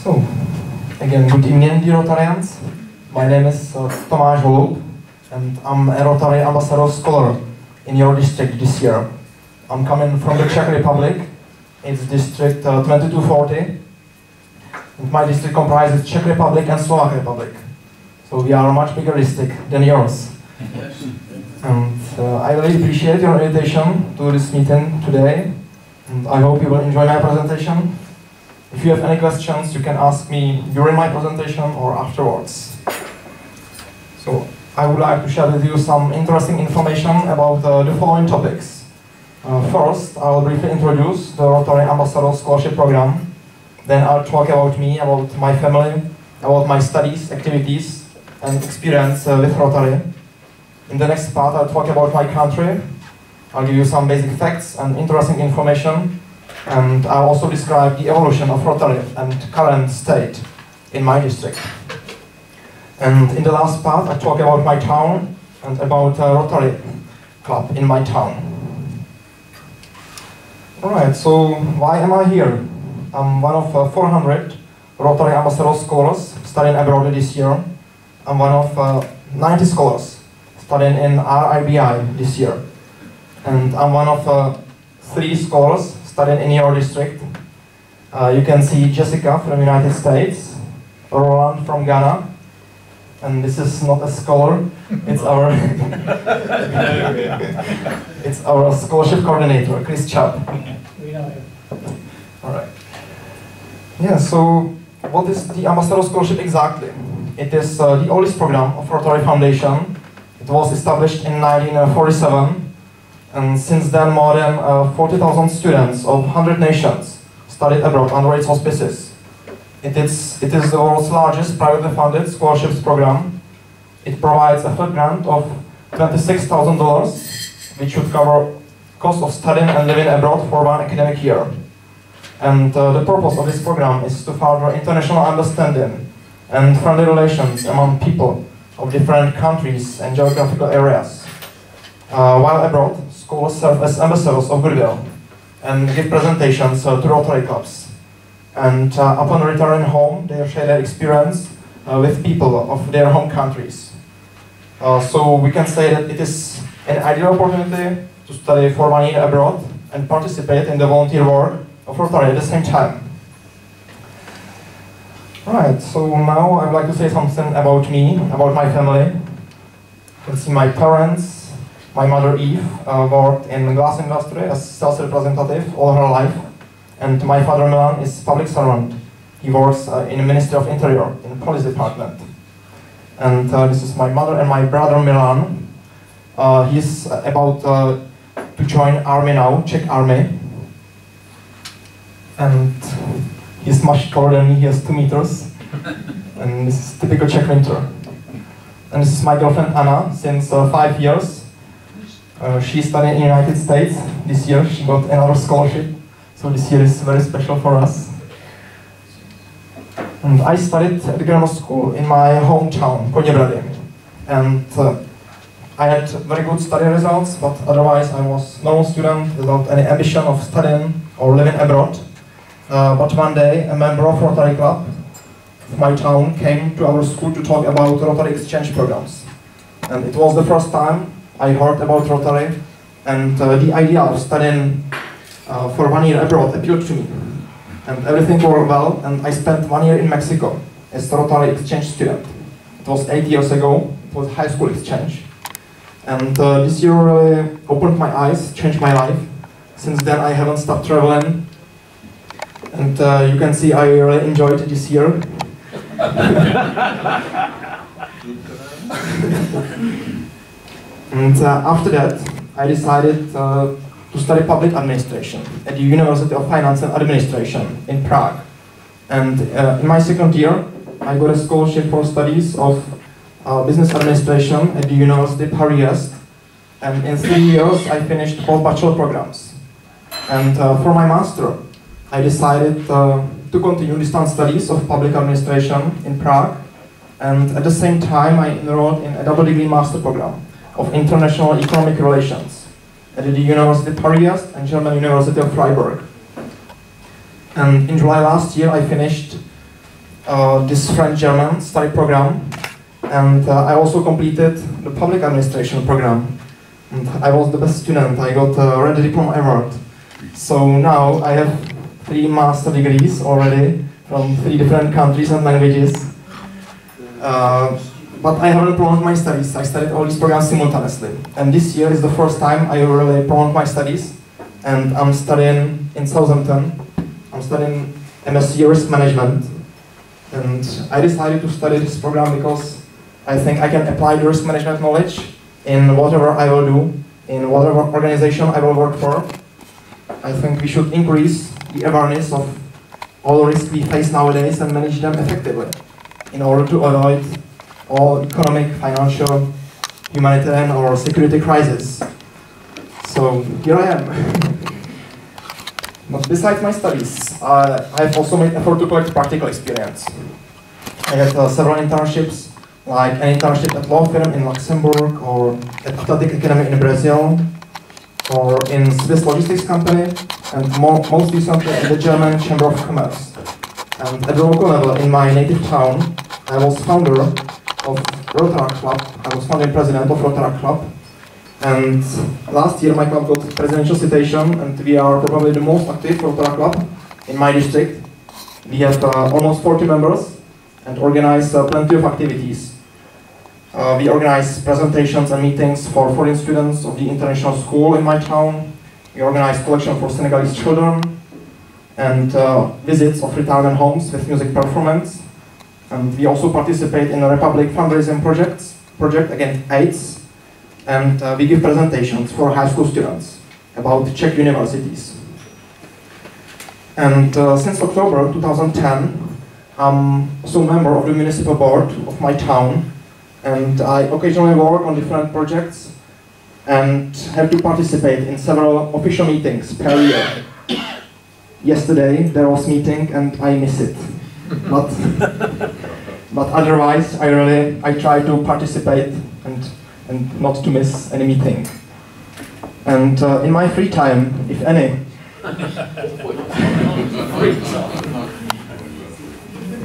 So, again, good evening, dear Rotarians. My name is Tomas Holub, and I'm a Rotary Ambassadorial Scholar in your district this year. I'm coming from the Czech Republic. It's district 2240. And my district comprises Czech Republic and Slovak Republic. So we are a much bigger district than yours. And I really appreciate your invitation to this meeting today. And I hope you will enjoy my presentation. If you have any questions, you can ask me during my presentation or afterwards. So I would like to share with you some interesting information about the following topics. First, I will briefly introduce the Rotary Ambassadorial Scholarship Program. Then I'll talk about me, about my family, about my studies, activities, and experience with Rotary. In the next part, I'll talk about my country. I'll give you some basic facts and interesting information. And I'll also describe the evolution of Rotary and current state in my district. And in the last part, I talk about my town and about a Rotary Club in my town. Alright, so why am I here? I'm one of 400 Rotary Ambassadorial Scholars studying abroad this year. I'm one of 90 scholars studying in RIBI this year. And I'm one of 3 scholars studying in your district. You can see Jessica from the United States, Roland from Ghana, and this is not a scholar, it's our it's our scholarship coordinator, Chris Chubb. Alright. Yeah, so what is the Ambassador Scholarship exactly? It is the oldest program of Rotary Foundation. It was established in 1947. And since then, more than 40,000 students of 100 nations studied abroad under its auspices. It is the world's largest privately funded scholarships program. It provides a full grant of $26,000, which should cover cost of studying and living abroad for 1 academic year. And the purpose of this program is to further international understanding and friendly relations among people of different countries and geographical areas. While abroad, scholars serve as ambassadors of goodwill and give presentations to Rotary clubs. And upon returning home, they share their experience with people of their home countries. So we can say that it is an ideal opportunity to study for 1 year abroad and participate in the volunteer work of Rotary at the same time. Right, so now I would like to say something about me, about my family. You can see my parents. My mother Eve worked in the glass industry as sales representative all her life, and my father Milan is public servant. He works in the Ministry of Interior in the police department. And this is my mother and my brother Milan. He's about to join army now, Czech army. And he's much taller than me, he has 2 meters. And this is typical Czech winter. And this is my girlfriend Anna, since 5 years. She studied in the United States. This year she got another scholarship, so this year is very special for us. And I studied at the grammar school in my hometown, Podebrady. And I had very good study results, but otherwise I was a normal student without any ambition of studying or living abroad. But one day a member of Rotary Club of my town came to our school to talk about Rotary exchange programs. And it was the first time I heard about Rotary, and the idea of studying for 1 year abroad appealed to me. And everything worked well, and I spent 1 year in Mexico as a Rotary exchange student. It was 8 years ago, it was high school exchange. And this year really opened my eyes, changed my life. Since then I haven't stopped traveling. And you can see I really enjoyed this year. And after that, I decided to study public administration at the University of Finance and Administration in Prague. And in my second year, I got a scholarship for studies of business administration at the University Paris. And in 3 years, I finished all bachelor programs. And for my master, I decided to continue distance studies of public administration in Prague. And at the same time, I enrolled in a double degree master program of International Economic Relations at the University Paris and German University of Freiburg. And in July last year, I finished this French-German study program, and I also completed the public administration program. And I was the best student. I got a Red Diploma Award. So now I have 3 master degrees already from 3 different countries and languages. But I haven't prolonged my studies. I studied all these programs simultaneously. And this year is the first time I really prolonged my studies. And I'm studying in Southampton. I'm studying MSc Risk Management. And I decided to study this program because I think I can apply the risk management knowledge in whatever I will do, in whatever organization I will work for. I think we should increase the awareness of all risks we face nowadays and manage them effectively in order to avoid all economic, financial, humanitarian or security crises. So here I am. But besides my studies, I have also made effort to collect practical experience. I had several internships, like an internship at law firm in Luxembourg, or at Athletic Academy in Brazil, or in Swiss logistics company, and most recently in the German Chamber of Commerce. And at the local level in my native town, I was founder of Rotary Club. I was founding president of Rotary Club. And last year my club got presidential citation, and we are probably the most active Rotary Club in my district. We have almost 40 members and organize plenty of activities. We organize presentations and meetings for foreign students of the international school in my town. We organize collection for Senegalese children and visits of retirement homes with music performance. And we also participate in a Republic fundraising project against AIDS. And we give presentations for high school students about Czech universities. And since October 2010, I'm also a member of the municipal board of my town. And I occasionally work on different projects and have to participate in several official meetings per year. Yesterday there was meeting and I miss it. But otherwise I try to participate and not to miss any meeting. And in my free time, if any,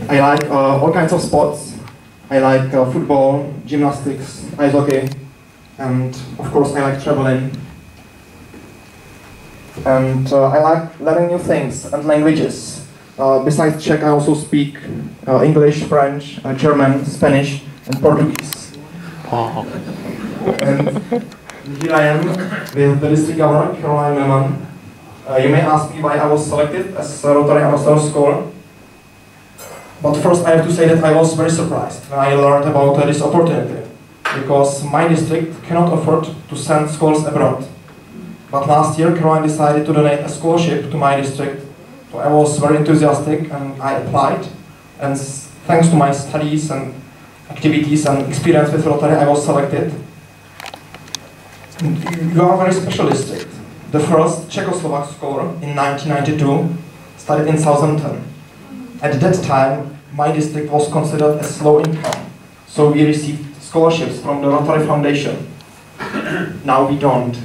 I like all kinds of sports. I like football, gymnastics, ice hockey, and of course I like traveling. And I like learning new things and languages. Besides Czech, I also speak English, French, German, Spanish, and Portuguese. Wow. And here I am with the district governor, Caroline Millman. You may ask me why I was selected as a Rotary Ambassadorial Scholar. But first I have to say that I was very surprised when I learned about this opportunity, because my district cannot afford to send scholars abroad. But last year Caroline decided to donate a scholarship to my district, so I was very enthusiastic and I applied. And thanks to my studies and activities and experience with Rotary, I was selected. You are a very special district. The first Czechoslovak scholar in 1992 studied in Southampton. At that time, my district was considered as low income, so we received scholarships from the Rotary Foundation. Now we don't.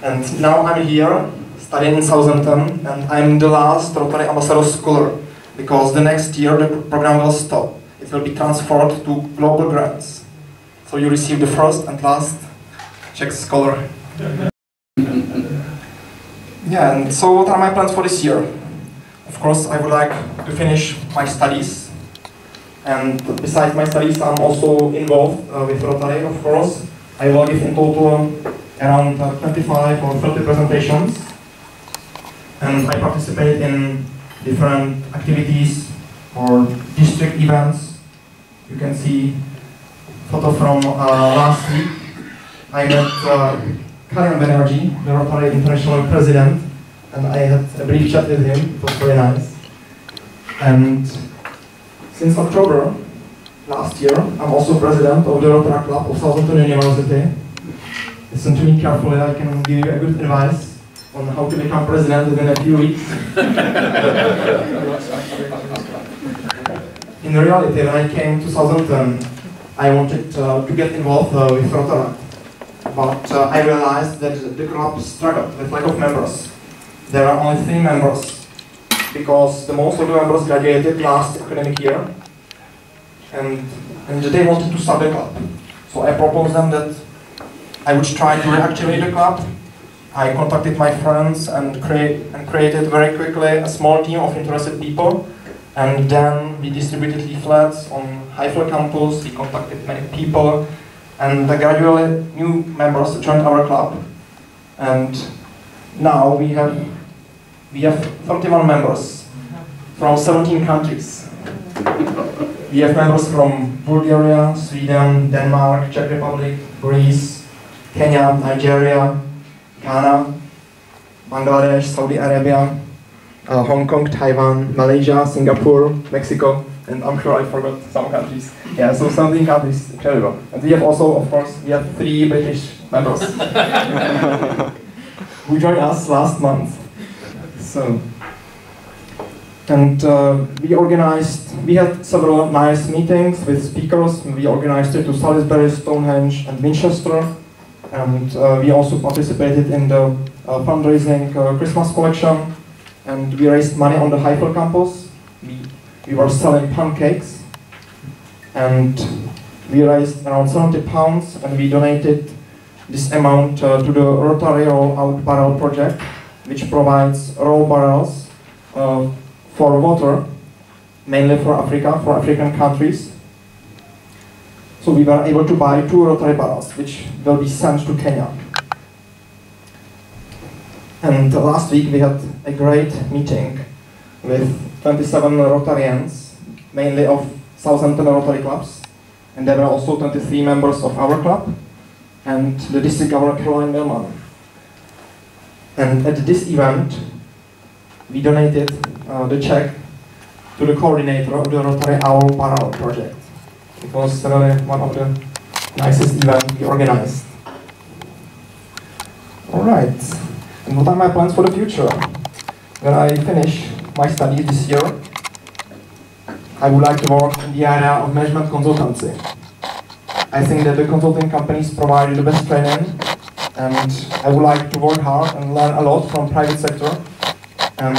And now I'm here, studying in Southampton, and I'm the last Rotary Ambassadorial Scholar, because the next year the program will stop. It will be transferred to global grants. So you receive the first and last Czech scholar. Yeah, and so what are my plans for this year? Of course, I would like to finish my studies, and besides my studies, I'm also involved with Rotary, of course. I will give in total around 25 or 30 presentations, and I participate in different activities or district events. You can see a photo from last week. I met Karim Banerjee, the Rotary International President, and I had a brief chat with him. It was very nice. And since October last year, I'm also president of the Rotary Club of Southampton University. Listen to me carefully, I can give you a good advice on how to become president within a few weeks. In reality, when I came to Southampton, I wanted to get involved with Rotary. But I realized that the club struggled with lack of members. There are only 3 members, because the most of the members graduated last academic year, and they wanted to start a club. So I proposed them that I would try to reactivate the club. I contacted my friends and created very quickly a small team of interested people, and then we distributed leaflets on Highcliffe campus. We contacted many people, and gradually new members joined our club. And now we have 31 members from 17 countries. We have members from Bulgaria, Sweden, Denmark, Czech Republic, Greece, Kenya, Nigeria, Ghana, Bangladesh, Saudi Arabia, Hong Kong, Taiwan, Malaysia, Singapore, Mexico, and I'm sure I forgot some countries. Yeah, so 17 countries, incredible. And we have also, of course, we have 3 British members who joined us last month. So, and we had several nice meetings with speakers. We organized it to Salisbury, Stonehenge, and Winchester. And we also participated in the fundraising Christmas collection. And we raised money on the Highcliffe campus. We were selling pancakes. And we raised around £70, and we donated this amount to the Rotary Roll-Out Barrel project, which provides roll barrels for water, mainly for Africa, for African countries. So we were able to buy 2 Rotary barrels, which will be sent to Kenya. And last week we had a great meeting with 27 Rotarians, mainly of Southampton Rotary clubs, and there were also 23 members of our club, and the district governor Caroline Millman. And at this event, we donated the check to the coordinator of the Rotary Owl Barrel project. It was really one of the nicest events we organized. Alright, and what are my plans for the future? When I finish my studies this year, I would like to work in the area of management consultancy. I think that the consulting companies provide the best training, and I would like to work hard and learn a lot from private sector. And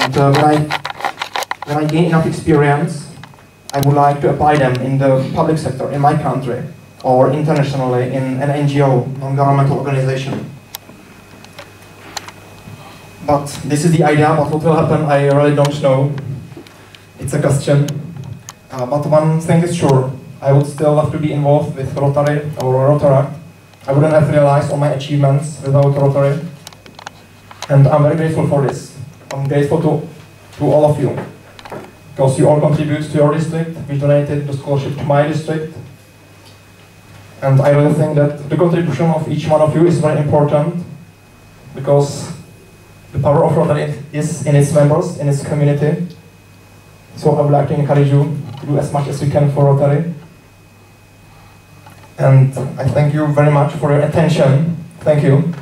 when I gain enough experience, I would like to apply them in the public sector in my country or internationally in an NGO, non-governmental organization. But this is the idea, but what will happen, I really don't know. It's a question. But one thing is sure, I would still love to be involved with Rotary or Rotaract. I wouldn't have realized all my achievements without Rotary. And I'm very grateful for this. I'm grateful to all of you, because you all contribute to your district. We donated the scholarship to my district. And I really think that the contribution of each one of you is very important, because the power of Rotary is in its members, in its community. So I would like to encourage you to do as much as you can for Rotary. And I thank you very much for your attention. Thank you.